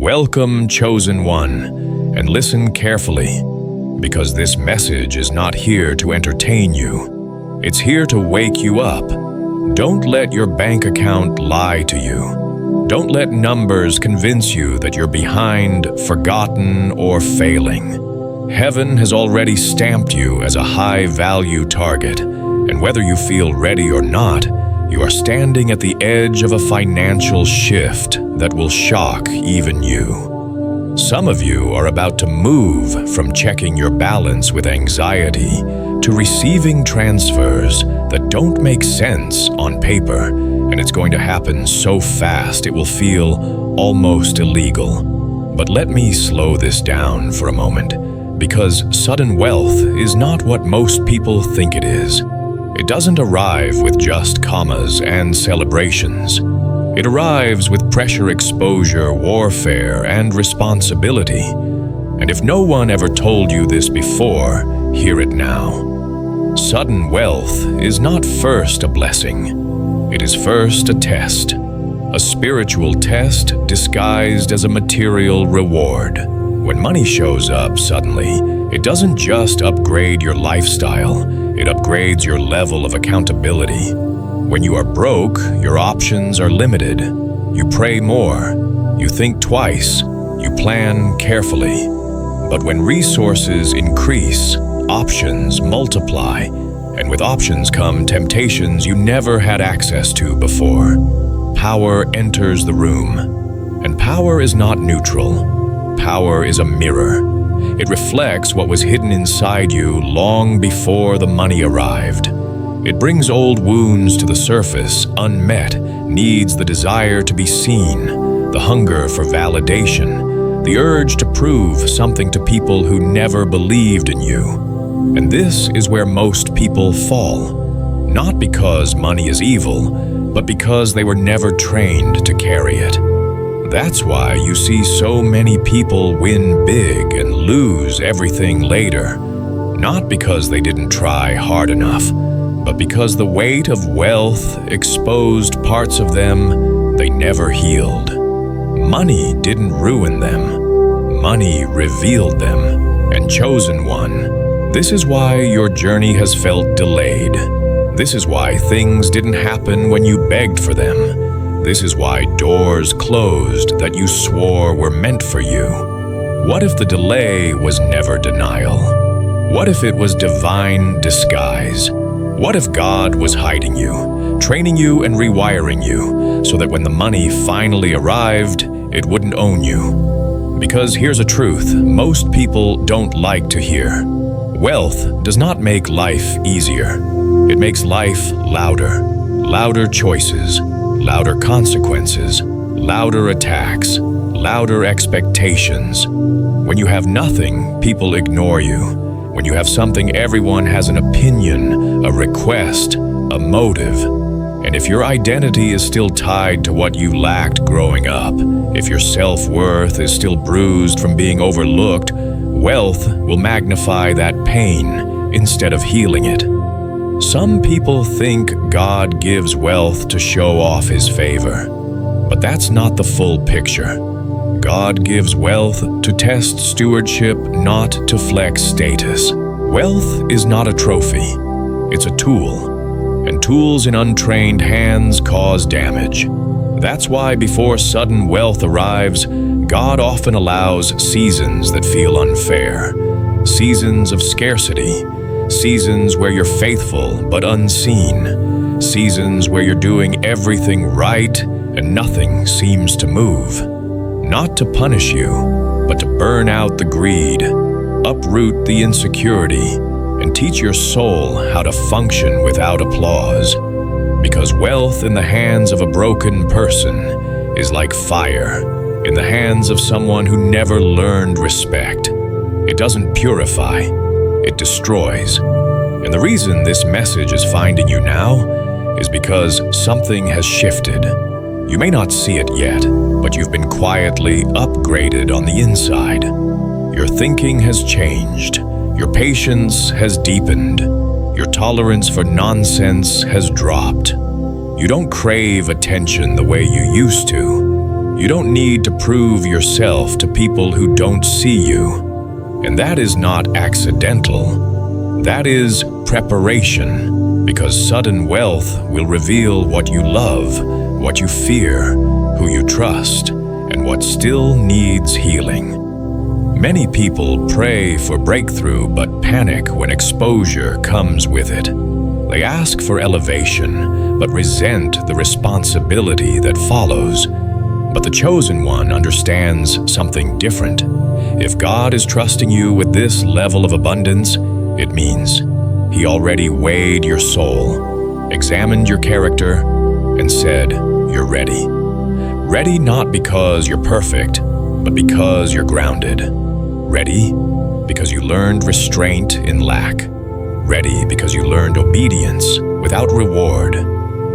Welcome, chosen one, and listen carefully, because this message is not here to entertain you. It's here to wake you up. Don't let your bank account lie to you. Don't let numbers convince you that you're behind, forgotten, or failing. Heaven has already stamped you as a high-value target, and whether you feel ready or not, you are standing at the edge of a financial shift that will shock even you. Some of you are about to move from checking your balance with anxiety to receiving transfers that don't make sense on paper, and it's going to happen so fast it will feel almost illegal. But let me slow this down for a moment, because sudden wealth is not what most people think it is. It doesn't arrive with just commas and celebrations. It arrives with pressure, exposure, warfare, and responsibility. And if no one ever told you this before, hear it now. Sudden wealth is not first a blessing. It is first a test. A spiritual test disguised as a material reward. When money shows up suddenly, it doesn't just upgrade your lifestyle, it upgrades your level of accountability. When you are broke, your options are limited. You pray more, you think twice, you plan carefully. But when resources increase, options multiply, and with options come temptations you never had access to before. Power enters the room, and power is not neutral. Power is a mirror. It reflects what was hidden inside you long before the money arrived. It brings old wounds to the surface, unmet, needs the desire to be seen, the hunger for validation, the urge to prove something to people who never believed in you. And this is where most people fall, not because money is evil, but because they were never trained to carry it. That's why you see so many people win big and lose everything later. Not because they didn't try hard enough, but because the weight of wealth exposed parts of them they never healed. Money didn't ruin them. Money revealed them. And chosen one, this is why your journey has felt delayed. This is why things didn't happen when you begged for them. This is why doors closed that you swore were meant for you. What if the delay was never denial? What if it was divine disguise? What if God was hiding you, training you and rewiring you, so that when the money finally arrived, it wouldn't own you? Because here's a truth most people don't like to hear. Wealth does not make life easier. It makes life louder. Louder choices. Louder consequences, louder attacks, louder expectations. When you have nothing, people ignore you. When you have something, everyone has an opinion, a request, a motive. And if your identity is still tied to what you lacked growing up, if your self-worth is still bruised from being overlooked, wealth will magnify that pain instead of healing it. Some people think God gives wealth to show off His favor, but that's not the full picture. God gives wealth to test stewardship, not to flex status. Wealth is not a trophy, it's a tool, and tools in untrained hands cause damage. That's why before sudden wealth arrives, God often allows seasons that feel unfair, seasons of scarcity, seasons where you're faithful but unseen, seasons where you're doing everything right and nothing seems to move. Not to punish you, but to burn out the greed, uproot the insecurity, and teach your soul how to function without applause. Because wealth in the hands of a broken person is like fire in the hands of someone who never learned respect. It doesn't purify. It destroys. And the reason this message is finding you now is because something has shifted. You may not see it yet, but you've been quietly upgraded on the inside. Your thinking has changed. Your patience has deepened. Your tolerance for nonsense has dropped. You don't crave attention the way you used to. You don't need to prove yourself to people who don't see you. And that is not accidental. That is preparation, because sudden wealth will reveal what you love, what you fear, who you trust, and what still needs healing. Many people pray for breakthrough but panic when exposure comes with it. They ask for elevation but resent the responsibility that follows. But the chosen one understands something different. If God is trusting you with this level of abundance, it means He already weighed your soul, examined your character, and said, "You're ready." Ready not because you're perfect, but because you're grounded. Ready because you learned restraint in lack. Ready because you learned obedience without reward.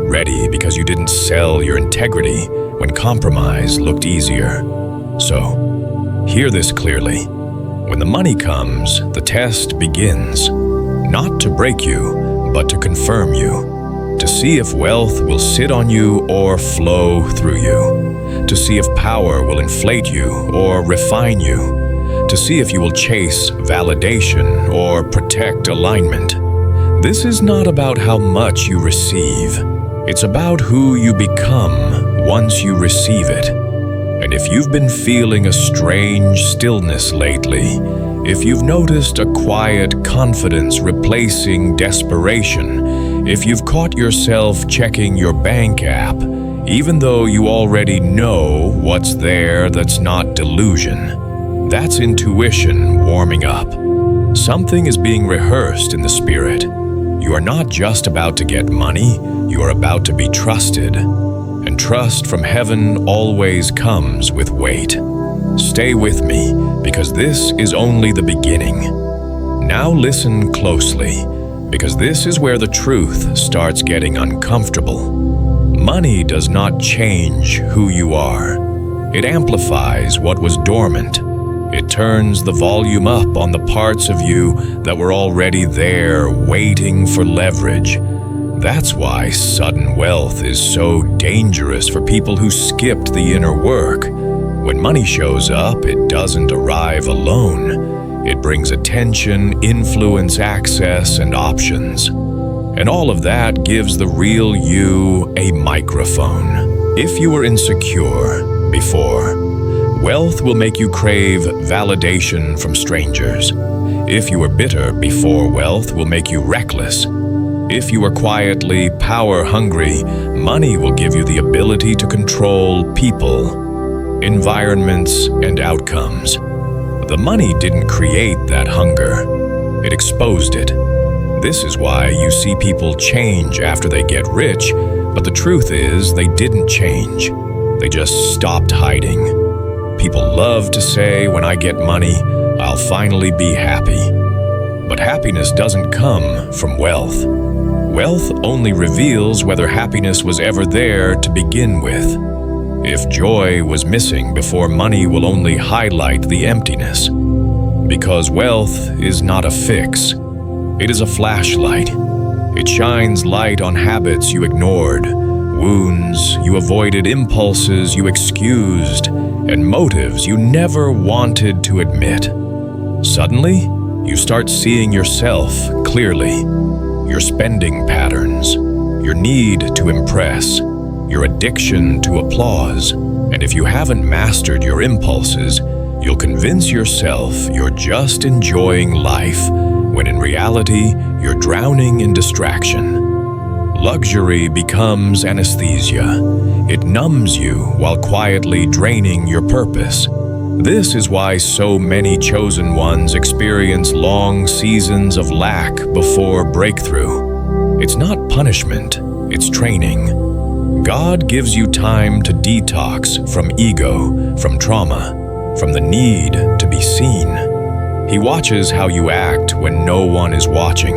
Ready because you didn't sell your integrity when compromise looked easier. So, hear this clearly. When the money comes, the test begins. Not to break you, but to confirm you. To see if wealth will sit on you or flow through you. To see if power will inflate you or refine you. To see if you will chase validation or protect alignment. This is not about how much you receive. It's about who you become once you receive it. And if you've been feeling a strange stillness lately, if you've noticed a quiet confidence replacing desperation, if you've caught yourself checking your bank app, even though you already know what's there that's not delusion, that's intuition warming up. Something is being rehearsed in the spirit. You are not just about to get money, you are about to be trusted. And trust from heaven always comes with weight. Stay with me, because this is only the beginning. Now listen closely, because this is where the truth starts getting uncomfortable. Money does not change who you are. It amplifies what was dormant. It turns the volume up on the parts of you that were already there, waiting for leverage. That's why sudden wealth is so dangerous for people who skipped the inner work. When money shows up, it doesn't arrive alone. It brings attention, influence, access, and options. And all of that gives the real you a microphone. If you were insecure before, wealth will make you crave validation from strangers. If you were bitter before, wealth will make you reckless. If you are quietly power-hungry, money will give you the ability to control people, environments, and outcomes. The money didn't create that hunger. It exposed it. This is why you see people change after they get rich, but the truth is they didn't change. They just stopped hiding. People love to say, when I get money, I'll finally be happy. But happiness doesn't come from wealth. Wealth only reveals whether happiness was ever there to begin with. If joy was missing before, money will only highlight the emptiness. Because wealth is not a fix. It is a flashlight. It shines light on habits you ignored, wounds you avoided, impulses you excused, and motives you never wanted to admit. Suddenly, you start seeing yourself clearly. Your spending patterns, your need to impress, your addiction to applause. And if you haven't mastered your impulses, you'll convince yourself you're just enjoying life, when in reality, you're drowning in distraction. Luxury becomes anesthesia. It numbs you while quietly draining your purpose. This is why so many chosen ones experience long seasons of lack before breakthrough. It's not punishment, it's training. God gives you time to detox from ego, from trauma, from the need to be seen. He watches how you act when no one is watching,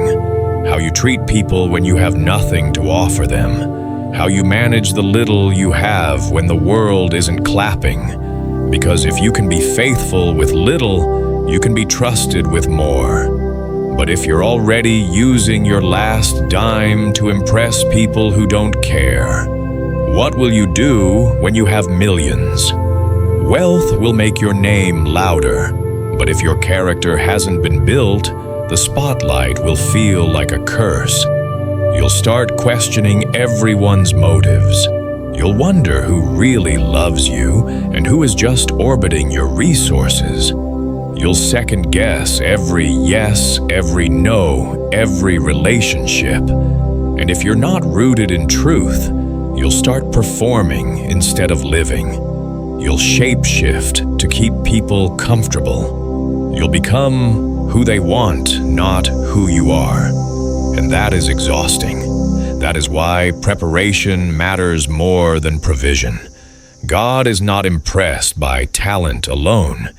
how you treat people when you have nothing to offer them, how you manage the little you have when the world isn't clapping. Because if you can be faithful with little, you can be trusted with more. But if you're already using your last dime to impress people who don't care, What will you do when you have millions? Wealth will make your name louder, but if your character hasn't been built, the spotlight will feel like a curse. You'll start questioning everyone's motives. You'll wonder who really loves you and who is just orbiting your resources. You'll second-guess every yes, every no, every relationship. And if you're not rooted in truth, you'll start performing instead of living. You'll shape-shift to keep people comfortable. You'll become who they want, not who you are. And that is exhausting. That is why preparation matters more than provision. God is not impressed by talent alone.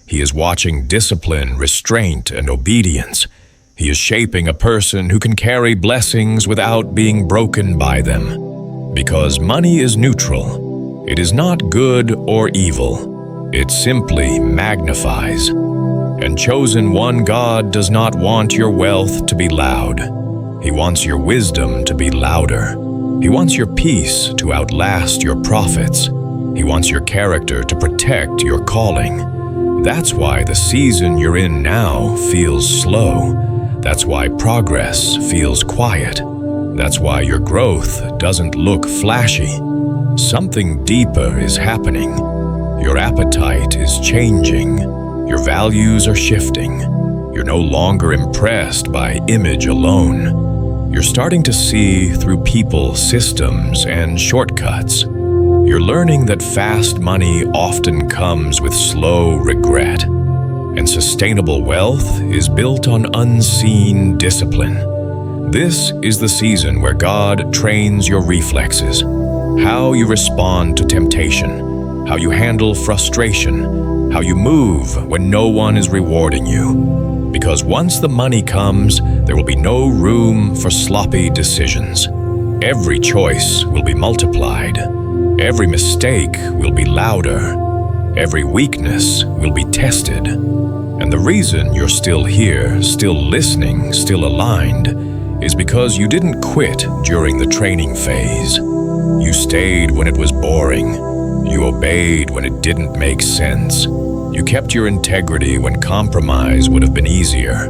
He is watching discipline, restraint, and obedience. He is shaping a person who can carry blessings without being broken by them. Because money is neutral. It is not good or evil. It simply magnifies. And chosen one, God does not want your wealth to be loud. He wants your wisdom to be louder. He wants your peace to outlast your profits. He wants your character to protect your calling. That's why the season you're in now feels slow. That's why progress feels quiet. That's why your growth doesn't look flashy. Something deeper is happening. Your appetite is changing. Your values are shifting. You're no longer impressed by image alone. You're starting to see through people, systems, and shortcuts. You're learning that fast money often comes with slow regret. And sustainable wealth is built on unseen discipline. This is the season where God trains your reflexes, how you respond to temptation, how you handle frustration, how you move when no one is rewarding you. Because once the money comes, there will be no room for sloppy decisions. Every choice will be multiplied. Every mistake will be louder. Every weakness will be tested. And the reason you're still here, still listening, still aligned, is because you didn't quit during the training phase. You stayed when it was boring. You obeyed when it didn't make sense. You kept your integrity when compromise would have been easier.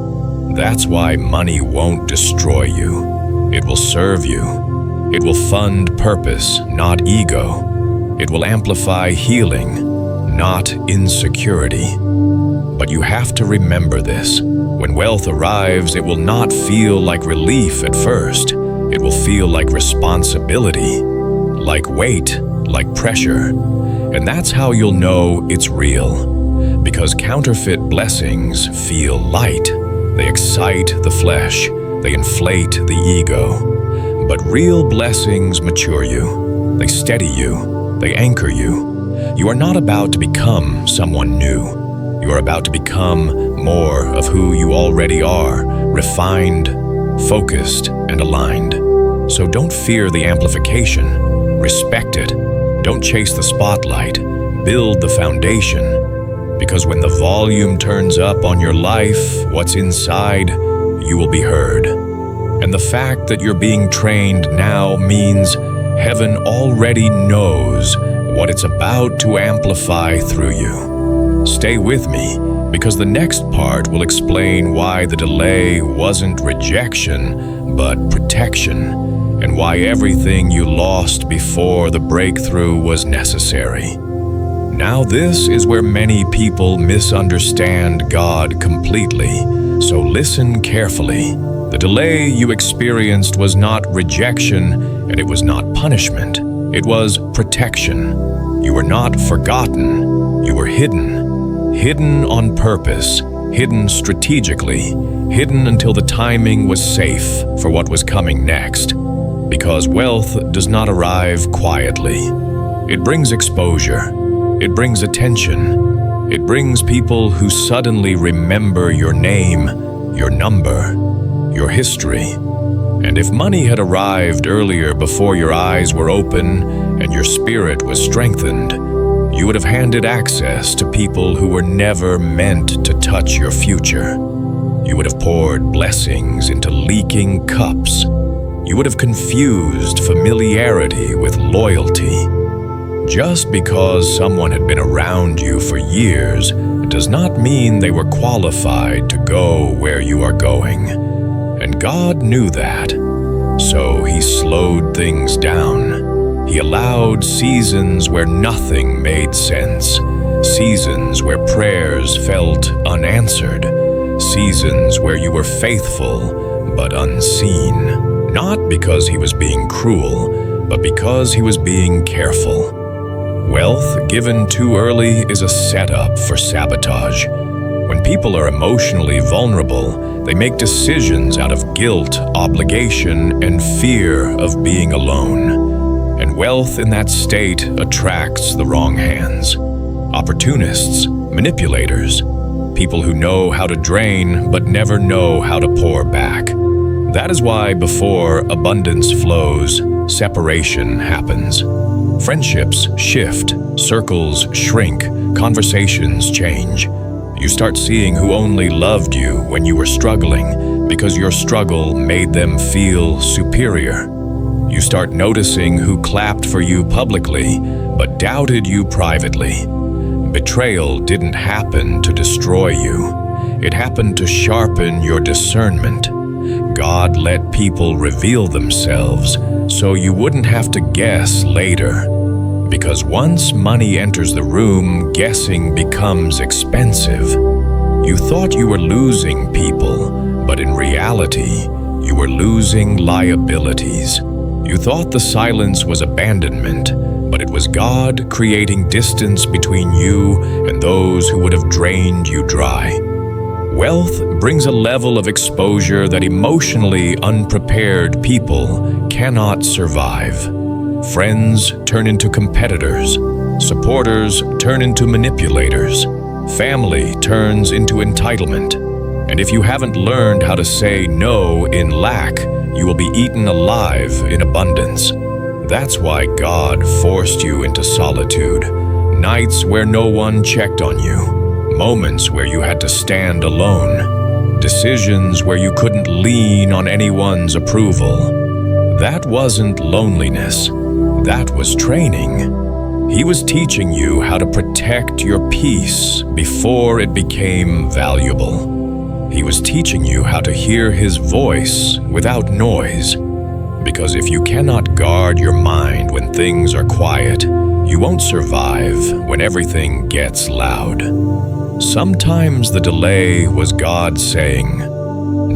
That's why money won't destroy you. It will serve you. It will fund purpose, not ego. It will amplify healing, not insecurity. But you have to remember this. When wealth arrives, it will not feel like relief at first. It will feel like responsibility, like weight, like pressure. And that's how you'll know it's real. Because counterfeit blessings feel light. They excite the flesh. They inflate the ego. But real blessings mature you. They steady you. They anchor you. You are not about to become someone new. You are about to become more of who you already are, refined, focused, and aligned. So don't fear the amplification. Respect it. Don't chase the spotlight. Build the foundation. Because when the volume turns up on your life, what's inside, you will be heard. And the fact that you're being trained now means heaven already knows what it's about to amplify through you. Stay with me, because the next part will explain why the delay wasn't rejection, but protection, and why everything you lost before the breakthrough was necessary. Now this is where many people misunderstand God completely, so listen carefully. The delay you experienced was not rejection, and it was not punishment. It was protection. You were not forgotten. You were hidden. Hidden on purpose, hidden strategically, hidden until the timing was safe for what was coming next. Because wealth does not arrive quietly. It brings exposure. It brings attention. It brings people who suddenly remember your name, your number, your history. And if money had arrived earlier before your eyes were open and your spirit was strengthened, you would have handed access to people who were never meant to touch your future. You would have poured blessings into leaking cups. You would have confused familiarity with loyalty. Just because someone had been around you for years does not mean they were qualified to go where you are going. And God knew that. So He slowed things down. He allowed seasons where nothing made sense. Seasons where prayers felt unanswered. Seasons where you were faithful but unseen. Not because He was being cruel, but because He was being careful. Wealth given too early is a setup for sabotage. When people are emotionally vulnerable, they make decisions out of guilt, obligation, and fear of being alone. And wealth in that state attracts the wrong hands. Opportunists, manipulators, people who know how to drain but never know how to pour back. That is why before abundance flows, separation happens. Friendships shift, circles shrink, conversations change. You start seeing who only loved you when you were struggling because your struggle made them feel superior. You start noticing who clapped for you publicly but doubted you privately. Betrayal didn't happen to destroy you. It happened to sharpen your discernment. God let people reveal themselves so you wouldn't have to guess later. Because once money enters the room, guessing becomes expensive. You thought you were losing people, but in reality, you were losing liabilities. You thought the silence was abandonment, but it was God creating distance between you and those who would have drained you dry. Wealth brings a level of exposure that emotionally unprepared people cannot survive. Friends turn into competitors. Supporters turn into manipulators. Family turns into entitlement. And if you haven't learned how to say no in lack, you will be eaten alive in abundance. That's why God forced you into solitude. Nights where no one checked on you. Moments where you had to stand alone. Decisions where you couldn't lean on anyone's approval. That wasn't loneliness. That was training. He was teaching you how to protect your peace before it became valuable. He was teaching you how to hear His voice without noise. Because if you cannot guard your mind when things are quiet, you won't survive when everything gets loud. Sometimes the delay was God saying,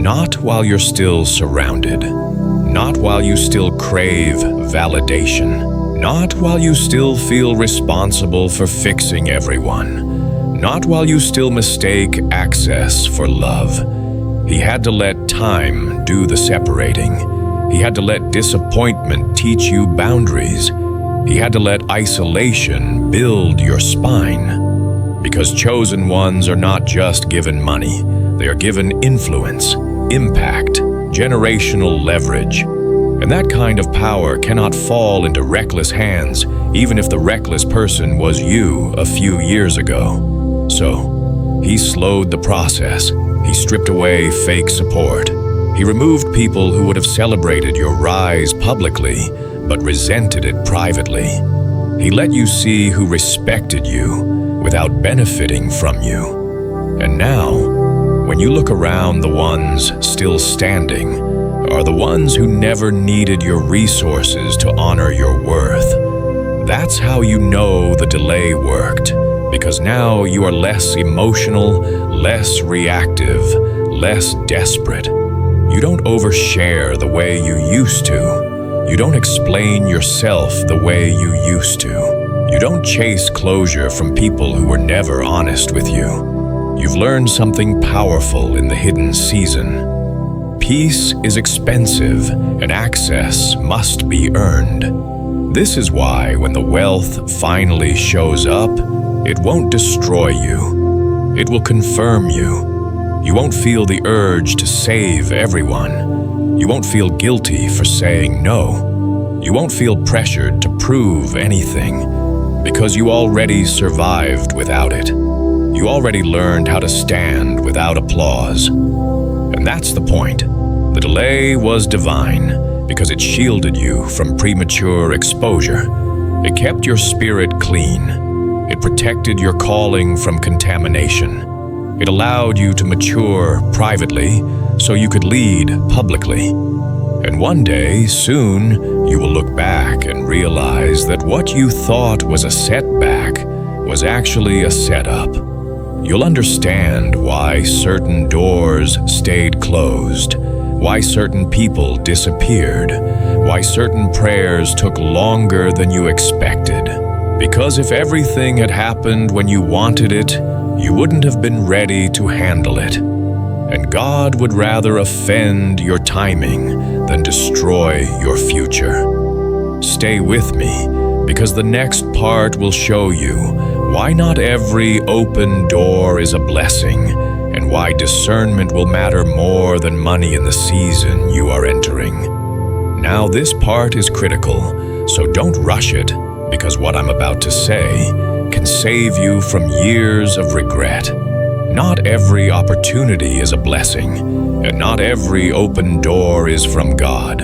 not while you're still surrounded, not while you still crave validation, not while you still feel responsible for fixing everyone, not while you still mistake access for love. He had to let time do the separating. He had to let disappointment teach you boundaries. He had to let isolation build your spine. Because chosen ones are not just given money, they are given influence, impact, generational leverage. And that kind of power cannot fall into reckless hands, even if the reckless person was you a few years ago. So, He slowed the process. He stripped away fake support. He removed people who would have celebrated your rise publicly, but resented it privately. He let you see who respected you without benefiting from you. And now, when you look around, the ones still standing are the ones who never needed your resources to honor your worth. That's how you know the delay worked, because now you are less emotional, less reactive, less desperate. You don't overshare the way you used to. You don't explain yourself the way you used to. You don't chase closure from people who were never honest with you. You've learned something powerful in the hidden season. Peace is expensive, and access must be earned. This is why when the wealth finally shows up, it won't destroy you. It will confirm you. You won't feel the urge to save everyone. You won't feel guilty for saying no. You won't feel pressured to prove anything. Because you already survived without it. You already learned how to stand without applause. And that's the point. The delay was divine, because it shielded you from premature exposure. It kept your spirit clean. It protected your calling from contamination. It allowed you to mature privately so you could lead publicly. And one day, soon, you will look back and realize that what you thought was a setback was actually a setup. You'll understand why certain doors stayed closed, why certain people disappeared, why certain prayers took longer than you expected. Because if everything had happened when you wanted it, you wouldn't have been ready to handle it. And God would rather offend your timing than destroy your future. Stay with me, because the next part will show you why not every open door is a blessing, and why discernment will matter more than money in the season you are entering. Now, this part is critical, so don't rush it, because what I'm about to say can save you from years of regret. Not every opportunity is a blessing, and not every open door is from God.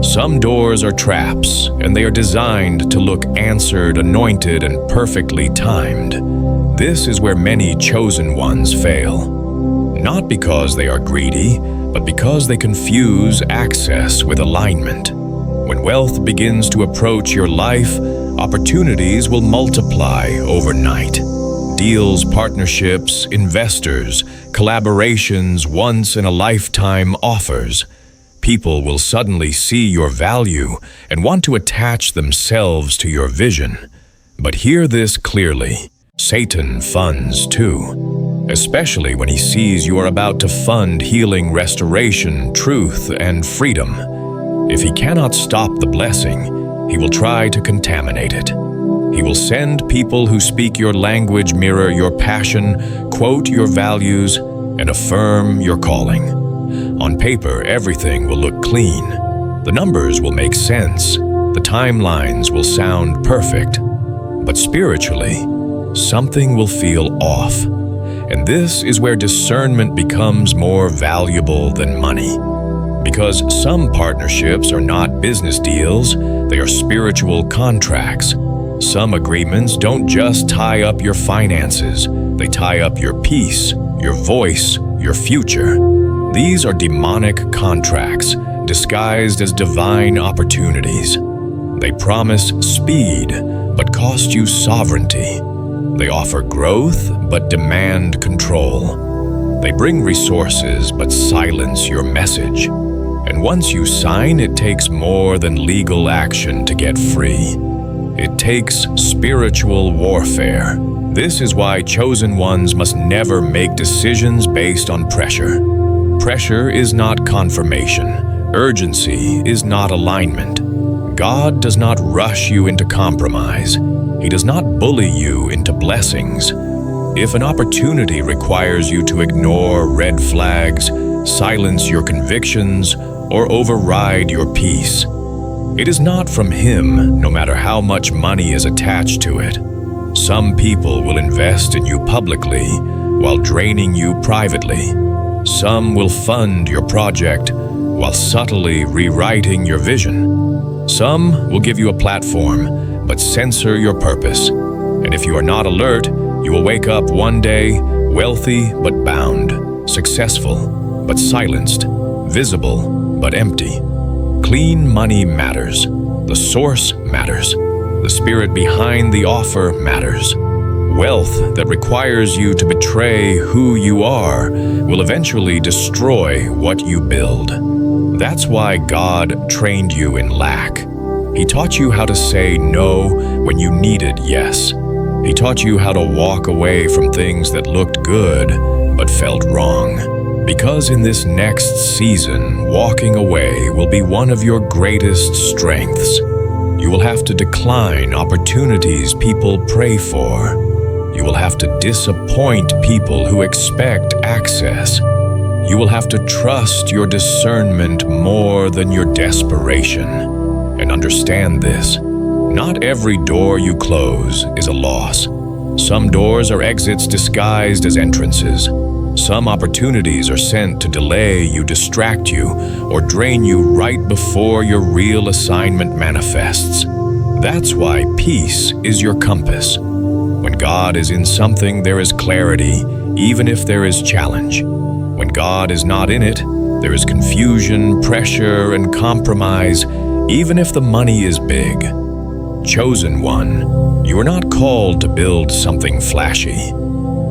Some doors are traps, and they are designed to look answered, anointed, and perfectly timed. This is where many chosen ones fail. Not because they are greedy, but because they confuse access with alignment. When wealth begins to approach your life, opportunities will multiply overnight. Deals, partnerships, investors, collaborations, once-in-a-lifetime offers. People will suddenly see your value and want to attach themselves to your vision. But hear this clearly. Satan funds too, especially when he sees you are about to fund healing, restoration, truth, and freedom. If he cannot stop the blessing, he will try to contaminate it. He will send people who speak your language, mirror your passion, quote your values, and affirm your calling. On paper, everything will look clean. The numbers will make sense. The timelines will sound perfect. But spiritually, something will feel off. And this is where discernment becomes more valuable than money. Because some partnerships are not business deals, they are spiritual contracts. Some agreements don't just tie up your finances, they tie up your peace, your voice, your future. These are demonic contracts, disguised as divine opportunities. They promise speed, but cost you sovereignty. They offer growth, but demand control. They bring resources, but silence your message. And once you sign, it takes more than legal action to get free. It takes spiritual warfare. This is why chosen ones must never make decisions based on pressure. Pressure is not confirmation. Urgency is not alignment. God does not rush you into compromise. He does not bully you into blessings. If an opportunity requires you to ignore red flags, silence your convictions, or override your peace, it is not from Him, no matter how much money is attached to it. Some people will invest in you publicly while draining you privately. Some will fund your project while subtly rewriting your vision. Some will give you a platform but censor your purpose. And if you are not alert, you will wake up one day wealthy but bound, successful but silenced, visible but empty. Clean money matters. The source matters. The spirit behind the offer matters. Wealth that requires you to betray who you are will eventually destroy what you build. That's why God trained you in lack. He taught you how to say no when you needed yes. He taught you how to walk away from things that looked good but felt wrong. Because in this next season, walking away will be one of your greatest strengths. You will have to decline opportunities people pray for. You will have to disappoint people who expect access. You will have to trust your discernment more than your desperation. And understand this, not every door you close is a loss. Some doors are exits disguised as entrances. Some opportunities are sent to delay you, distract you, or drain you right before your real assignment manifests. That's why peace is your compass. When God is in something, there is clarity, even if there is challenge. When God is not in it, there is confusion, pressure, and compromise, even if the money is big. Chosen one, you are not called to build something flashy.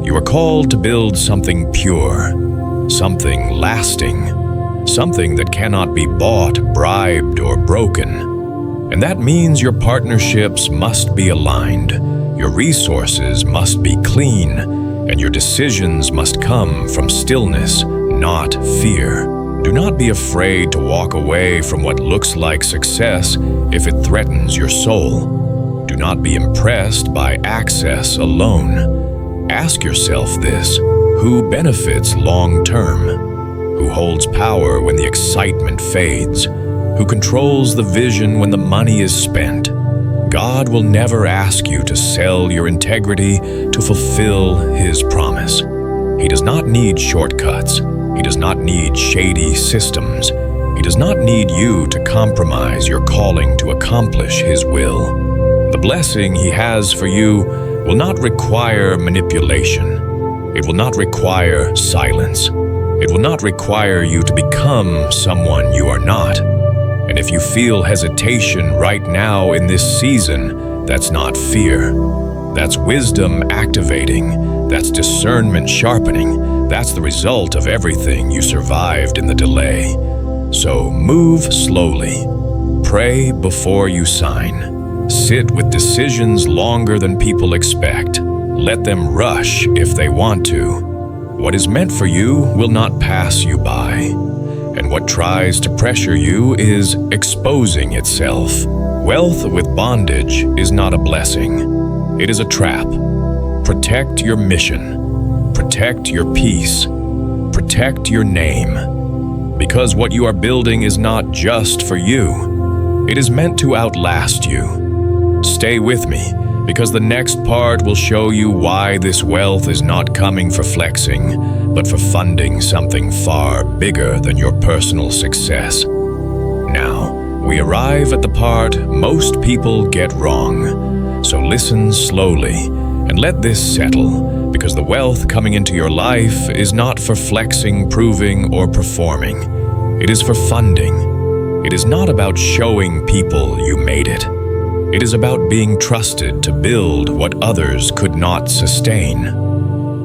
You are called to build something pure, something lasting, something that cannot be bought, bribed, or broken. And that means your partnerships must be aligned, your resources must be clean, and your decisions must come from stillness, not fear. Do not be afraid to walk away from what looks like success if it threatens your soul. Do not be impressed by access alone. Ask yourself this: who benefits long-term? Who holds power when the excitement fades? Who controls the vision when the money is spent? God will never ask you to sell your integrity to fulfill His promise. He does not need shortcuts. He does not need shady systems. He does not need you to compromise your calling to accomplish His will. The blessing He has for you will not require manipulation. It will not require silence. It will not require you to become someone you are not. And if you feel hesitation right now in this season, that's not fear. That's wisdom activating. That's discernment sharpening. That's the result of everything you survived in the delay. So move slowly. Pray before you sign. Sit with decisions longer than people expect. Let them rush if they want to. What is meant for you will not pass you by. And what tries to pressure you is exposing itself. Wealth with bondage is not a blessing. It is a trap. Protect your mission. Protect your peace. Protect your name. Because what you are building is not just for you. It is meant to outlast you. Stay with me, because the next part will show you why this wealth is not coming for flexing, but for funding something far bigger than your personal success. Now, we arrive at the part most people get wrong. So listen slowly and let this settle, because the wealth coming into your life is not for flexing, proving, or performing. It is for funding. It is not about showing people you made it. It is about being trusted to build what others could not sustain.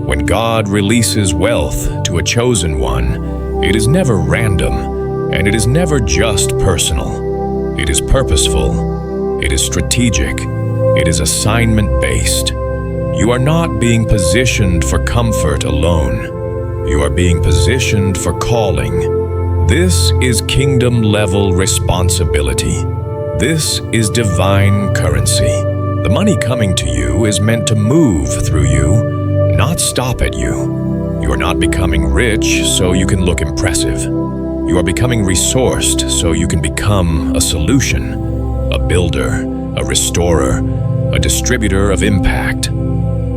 When God releases wealth to a chosen one, it is never random, and it is never just personal. It is purposeful. It is strategic. It is assignment-based. You are not being positioned for comfort alone. You are being positioned for calling. This is kingdom-level responsibility. This is divine currency. The money coming to you is meant to move through you, not stop at you. You are not becoming rich so you can look impressive. You are becoming resourced so you can become a solution, a builder, a restorer, a distributor of impact.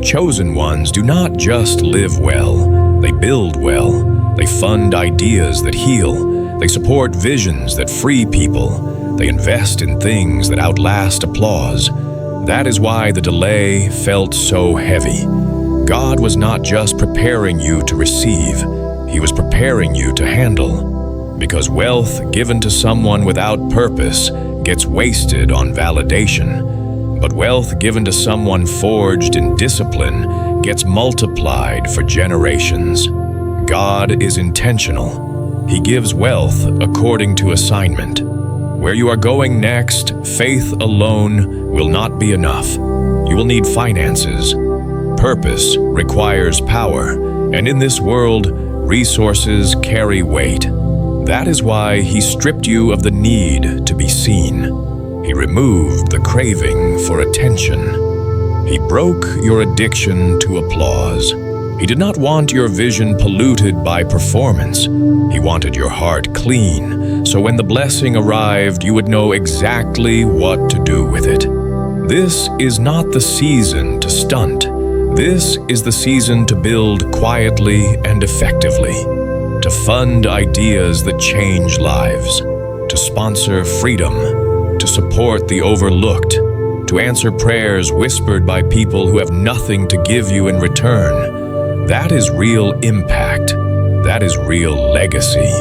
Chosen ones do not just live well, they build well. They fund ideas that heal. They support visions that free people. They invest in things that outlast applause. That is why the delay felt so heavy. God was not just preparing you to receive, He was preparing you to handle. Because wealth given to someone without purpose gets wasted on validation. But wealth given to someone forged in discipline gets multiplied for generations. God is intentional. He gives wealth according to assignment. Where you are going next, faith alone will not be enough. You will need finances. Purpose requires power, and in this world, resources carry weight. That is why He stripped you of the need to be seen. He removed the craving for attention. He broke your addiction to applause. He did not want your vision polluted by performance. He wanted your heart clean, so when the blessing arrived, you would know exactly what to do with it. This is not the season to stunt. This is the season to build quietly and effectively, to fund ideas that change lives, to sponsor freedom, to support the overlooked, to answer prayers whispered by people who have nothing to give you in return. That is real impact. That is real legacy.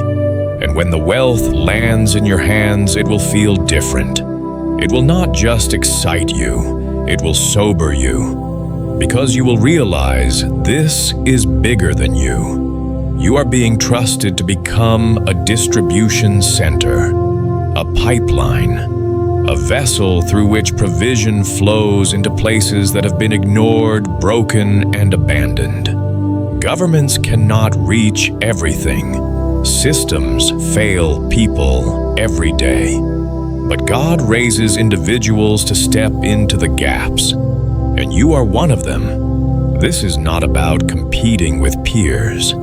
And when the wealth lands in your hands, it will feel different. It will not just excite you, it will sober you, because you will realize this is bigger than you. You are being trusted to become a distribution center, a pipeline, a vessel through which provision flows into places that have been ignored, broken, and abandoned. Governments cannot reach everything. Systems fail people every day. But God raises individuals to step into the gaps, and you are one of them. This is not about competing with peers.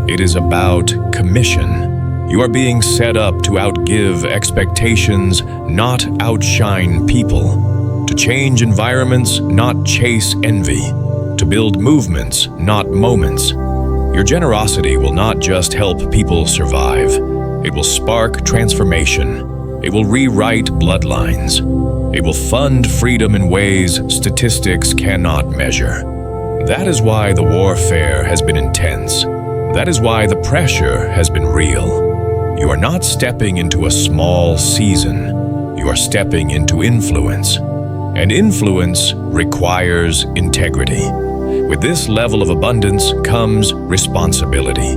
It is about commission. You are being set up to outgive expectations, not outshine people, to change environments, not chase envy, to build movements, not moments. Your generosity will not just help people survive. It will spark transformation. It will rewrite bloodlines. It will fund freedom in ways statistics cannot measure. That is why the warfare has been intense. That is why the pressure has been real. You are not stepping into a small season. You are stepping into influence. And influence requires integrity. With this level of abundance comes responsibility.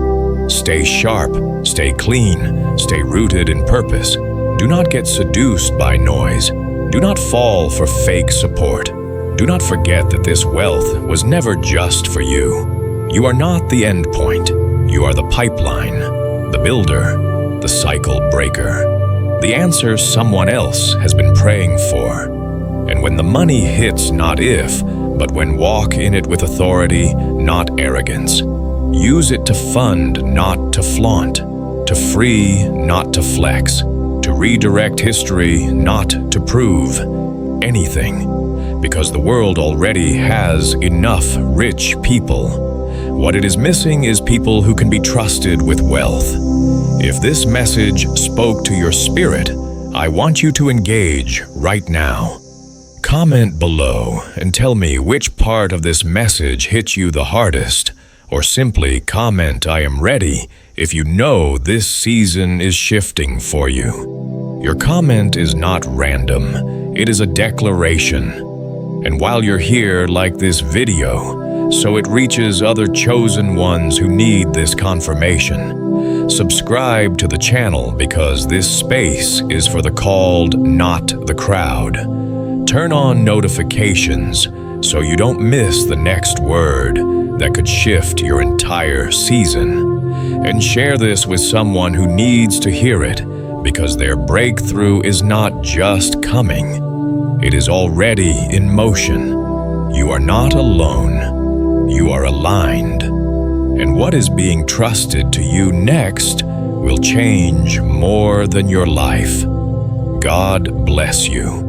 Stay sharp, stay clean, stay rooted in purpose. Do not get seduced by noise. Do not fall for fake support. Do not forget that this wealth was never just for you. You are not the end point. You are the pipeline, the builder, the cycle breaker, the answer someone else has been praying for. And when the money hits, not if, but when walk in it with authority, not arrogance. Use it to fund, not to flaunt, to free, not to flex, to redirect history, not to prove anything, because the world already has enough rich people. What it is missing is people who can be trusted with wealth. If this message spoke to your spirit, I want you to engage right now. Comment below and tell me which part of this message hit you the hardest, or simply comment "I am ready" if you know this season is shifting for you. Your comment is not random, it is a declaration. And while you're here, like this video, so it reaches other chosen ones who need this confirmation. Subscribe to the channel because this space is for the called, not the crowd. Turn on notifications so you don't miss the next word that could shift your entire season. And share this with someone who needs to hear it, because their breakthrough is not just coming, it is already in motion. You are not alone, you are aligned. And what is being trusted to you next will change more than your life. God bless you.